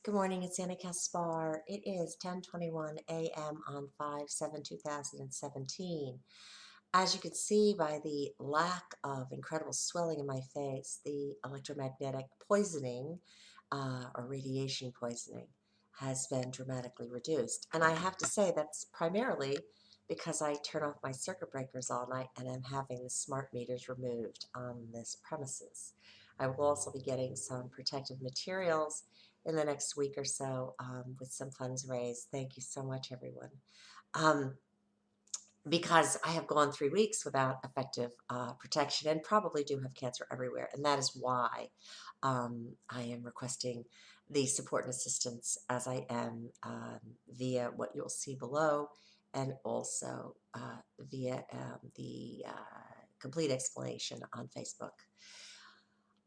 Good morning, it's AniKaspar. It is 10:21 a.m. on 5/7/2017. As you can see by the lack of incredible swelling in my face, the electromagnetic poisoning or radiation poisoning has been dramatically reduced. And I have to say that's primarily because I turn off my circuit breakers all night and I'm having the smart meters removed on this premises. I will also be getting some protective materials in the next week or so with some funds raised. Thank you so much, everyone. Um, because I have gone 3 weeks without effective protection and probably do have cancer everywhere. And that is why I am requesting the support and assistance as I am via what you'll see below and also via the complete explanation on Facebook.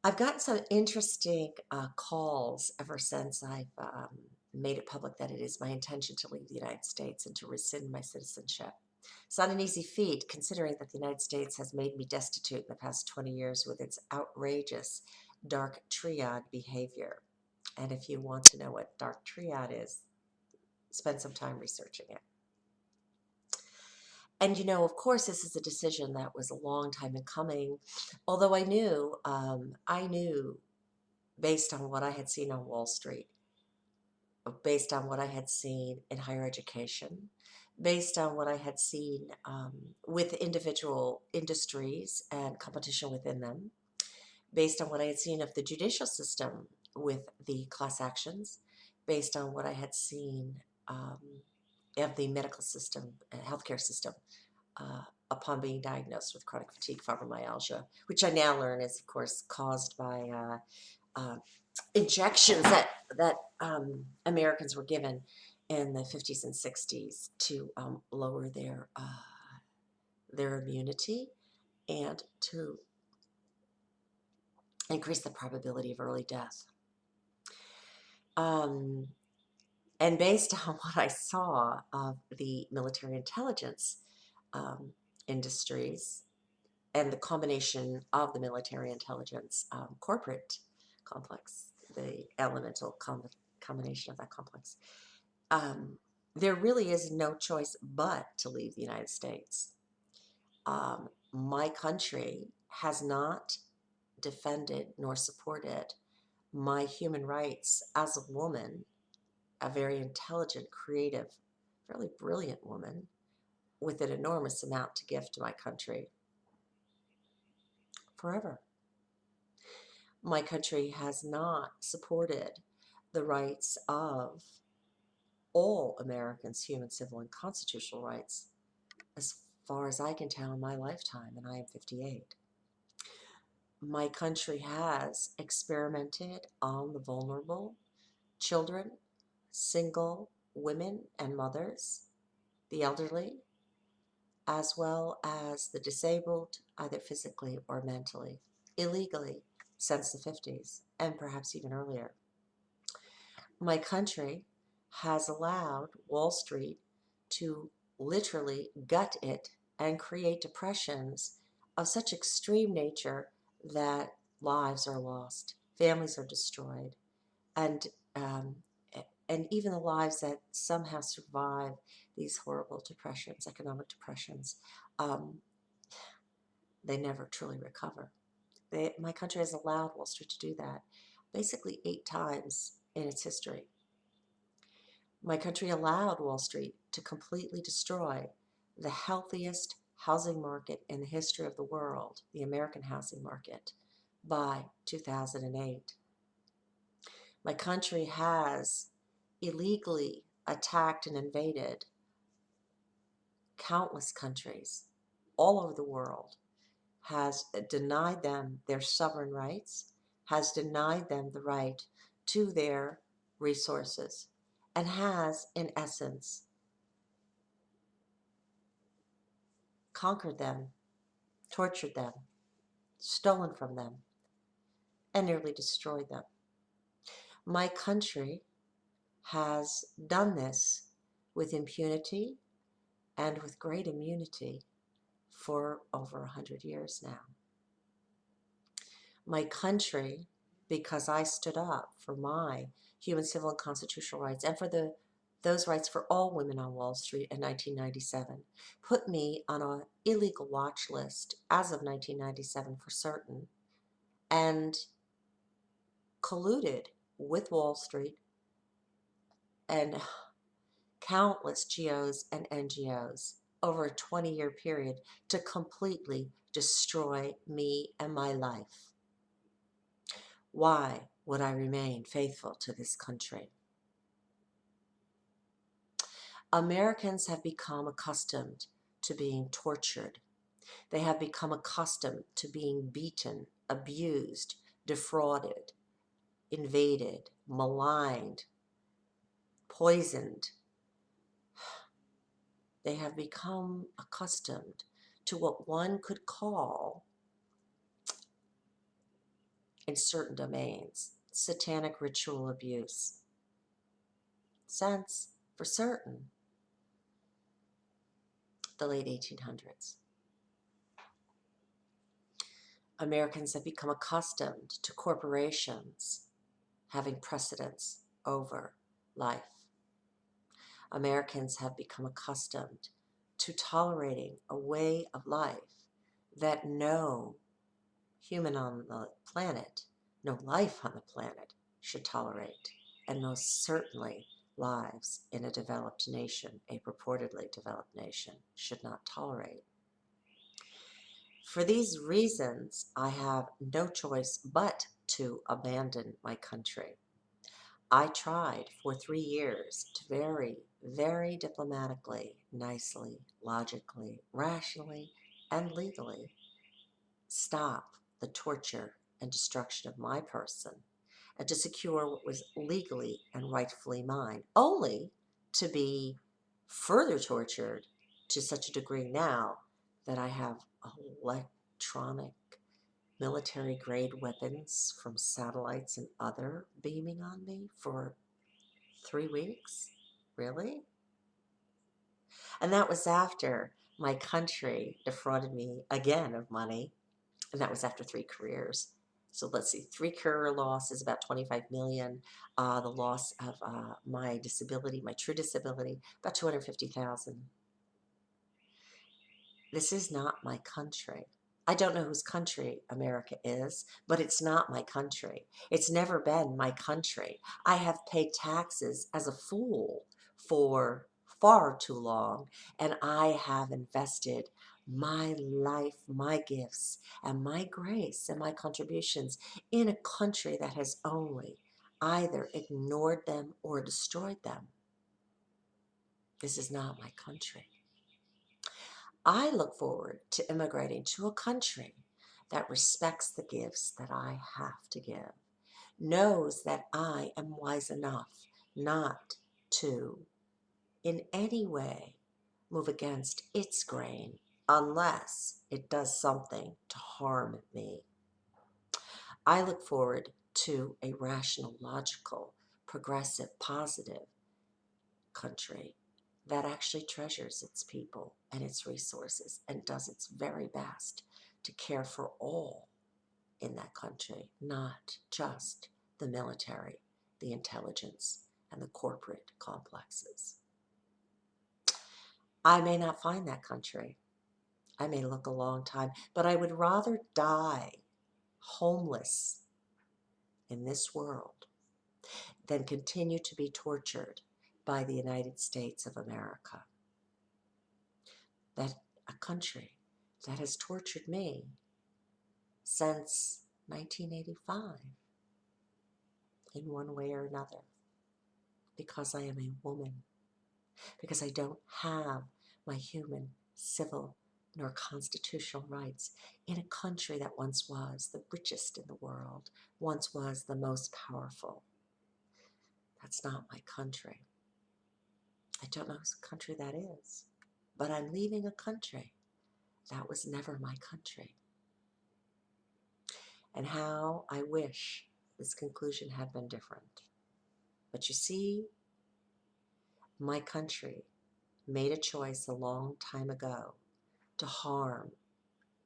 I've gotten some interesting calls ever since I've made it public that it is my intention to leave the United States and to rescind my citizenship. It's not an easy feat, considering that the United States has made me destitute in the past 20 years with its outrageous dark triad behavior. And if you want to know what dark triad is, spend some time researching it. And of course, this is a decision that was a long time in coming. Although I knew based on what I had seen on Wall Street, based on what I had seen in higher education, based on what I had seen with individual industries and competition within them, based on what I had seen of the judicial system with the class actions, based on what I had seen of the medical system, healthcare system, upon being diagnosed with chronic fatigue fibromyalgia, which I now learn is, of course, caused by injections that Americans were given in the 50s and 60s to lower their immunity and to increase the probability of early death. And based on what I saw of the military intelligence industries and the combination of the military intelligence corporate complex, the elemental combination of that complex, there really is no choice but to leave the United States. My country has not defended nor supported my human rights as a woman, a very intelligent, creative, fairly brilliant woman with an enormous amount to give to my country forever. My country has not supported the rights of all Americans, human, civil, and constitutional rights, as far as I can tell in my lifetime, and I am 58. My country has experimented on the vulnerable, children, single women and mothers, the elderly, as well as the disabled, either physically or mentally, illegally since the 50s, and perhaps even earlier. My country has allowed Wall Street to literally gut it and create depressions of such extreme nature that lives are lost, families are destroyed, and even the lives that somehow survive these horrible depressions, economic depressions, they never truly recover. My country has allowed Wall Street to do that basically 8 times in its history. My country allowed Wall Street to completely destroy the healthiest housing market in the history of the world, the American housing market, by 2008. My country has illegally attacked and invaded countless countries all over the world, has denied them their sovereign rights, has denied them the right to their resources, and has, in essence, conquered them, tortured them, stolen from them, and nearly destroyed them. My country has done this with impunity and with great immunity for over 100 years now. My country because I stood up for my human, civil, and constitutional rights and for those rights for all women on Wall Street in 1997, put me on an illegal watch list as of 1997 for certain, and colluded with Wall Street and countless GOs and NGOs over a 20-year period to completely destroy me and my life. Why would I remain faithful to this country? Americans have become accustomed to being tortured. They have become accustomed to being beaten, abused, defrauded, invaded, maligned, poisoned. They have become accustomed to what one could call, in certain domains, satanic ritual abuse. Since, for certain, the late 1800s. Americans have become accustomed to corporations having precedence over life. Americans have become accustomed to tolerating a way of life that no human on the planet, no life on the planet should tolerate, and most certainly lives in a developed nation, a purportedly developed nation, should not tolerate. For these reasons, I have no choice but to abandon my country. I tried for 3 years to very diplomatically, nicely, logically, rationally, and legally stop the torture and destruction of my person and to secure what was legally and rightfully mine, only to be further tortured to such a degree now that I have electronic military-grade weapons from satellites and other beaming on me for 3 weeks? Really? And that was after my country defrauded me again of money, and that was after 3 careers. So let's see, 3 career loss is about 25 million. The loss of my disability, my true disability, about 250,000. This is not my country. I don't know whose country America is, but it's not my country. It's never been my country. I have paid taxes as a fool for far too long, and I have invested my life, my gifts, and my grace and my contributions in a country that has only either ignored them or destroyed them. This is not my country. I look forward to immigrating to a country that respects the gifts that I have to give, knows that I am wise enough not to, in any way, move against its grain unless it does something to harm me. I look forward to a rational, logical, progressive, positive country that actually treasures its people and its resources and does its very best to care for all in that country, not just the military, the intelligence, and the corporate complexes. I may not find that country. I may look a long time, but I would rather die homeless in this world than continue to be tortured by the United States of America. That a country that has tortured me since 1985 in one way or another, because I am a woman, because I don't have my human, civil, nor constitutional rights in a country that once was the richest in the world, once was the most powerful. That's not my country. I don't know whose country that is, but I'm leaving a country that was never my country. And how I wish this conclusion had been different. But you see, my country made a choice a long time ago to harm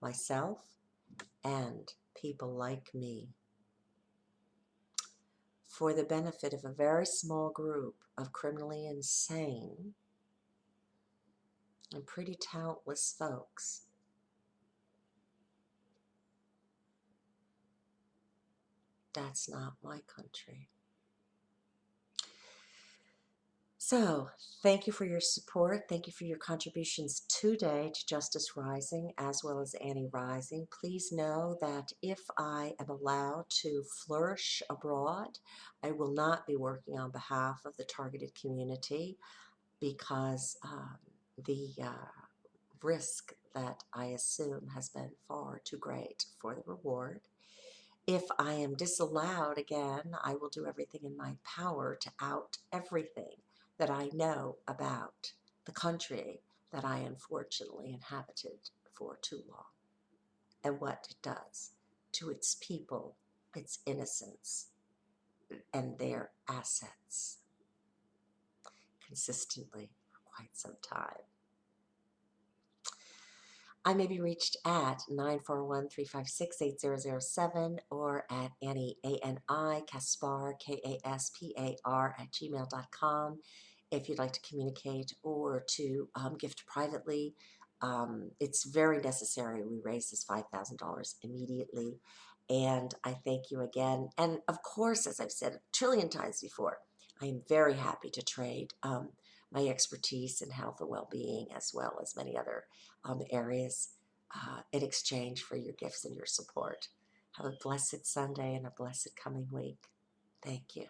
myself and people like me. for the benefit of a very small group of criminally insane and pretty talentless folks. That's not my country. So, thank you for your support. Thank you for your contributions today to Justice Rising as well as Annie Rising. Please know that if I am allowed to flourish abroad, I will not be working on behalf of the targeted community because the risk that I assume has been far too great for the reward. If I am disallowed again, I will do everything in my power to out everything that I know about the country that I unfortunately inhabited for too long and what it does to its people, its innocence, and their assets consistently for quite some time. I may be reached at 941-356-8007 or at Annie, ANIKaspar, KASPAR @gmail.com if you'd like to communicate or to gift privately. It's very necessary we raise this $5,000 immediately. And I thank you again. And of course, as I've said a trillion times before, I am very happy to trade my expertise in health and well-being as well as many other areas in exchange for your gifts and your support. Have a blessed Sunday and a blessed coming week. Thank you.